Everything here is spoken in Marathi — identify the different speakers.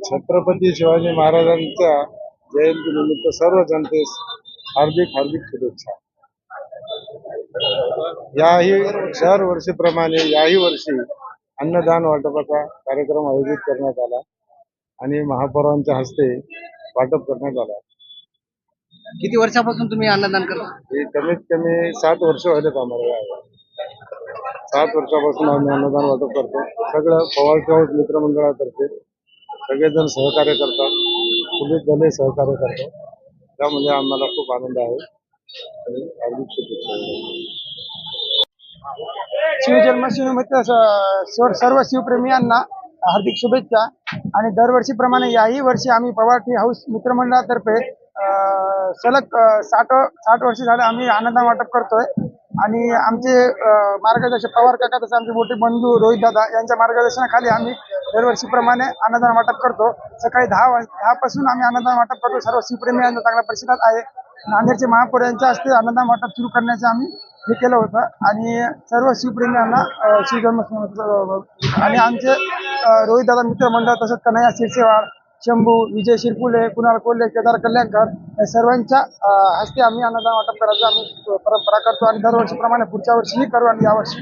Speaker 1: छत्रपती शिवाजी महाराजांच्या जयंतीनिमित्त सर्व जनतेस हार्दिक हार्दिक शुभेच्छा. याही दर वर्षीप्रमाणे याही वर्षी अन्नदान वाटपाचा कार्यक्रम आयोजित करण्यात आला आणि महापौरांच्या हस्ते वाटप करण्यात आला.
Speaker 2: किती वर्षापासून तुम्ही अन्नदान करता?
Speaker 1: हे कमीत कमी 7 वर्ष व्हायलेत आम्हाला. 7 वर्षापासून आम्ही अन्नदान वाटप करतो. सगळं पवार हाऊस मित्रमंडळातर्फे सगळेजण सहकार्य करतात, पोलीस दलही सहकार्य करतात. त्यामुळे आम्हाला खूप आनंद आहे आणि हार्दिक शुभेच्छा.
Speaker 3: शिवजन्माष्टमीनिमित्त सर्व शिवप्रेमीयांना हार्दिक शुभेच्छा. आणि दरवर्षीप्रमाणे याही वर्षी आम्ही पवार टी हाऊस मित्रमंडळातर्फे सलग 60 वर्ष झाले आम्ही अन्नदान वाटप करतोय. आणि आमचे मार्गदर्शक पवार काका तसे आमचे मोठे बंधू रोहित दादा यांच्या मार्गदर्शनाखाली आम्ही दरवर्षीप्रमाणे अन्नदान वाटप करतो. सकाळी 10 पासून आम्ही अन्नदान वाटप करतो. सर्व शिवप्रेमीयांचा चांगला प्रतिसाद आहे. नांदेडचे महापौर यांच्या हस्ते अन्नदान वाटप सुरू करण्याचे आम्ही हे केलं होतं आणि सर्व शिवप्रेमीयांना शिवजन्माष्टमी आणि आमचे रोहित दादा मित्रमंडळ तसंच कन्हैया शिरसेवाड, शंभू, विजय शिरपुले, कुणाल कोल्हे, केदार कल्याणकर या सर्वांच्या हस्ते आम्ही अन्नदान वाटप करायचं आम्ही परंपरा करतो आणि दरवर्षीप्रमाणे पुढच्या वर्षीही करू आणि यावर्षी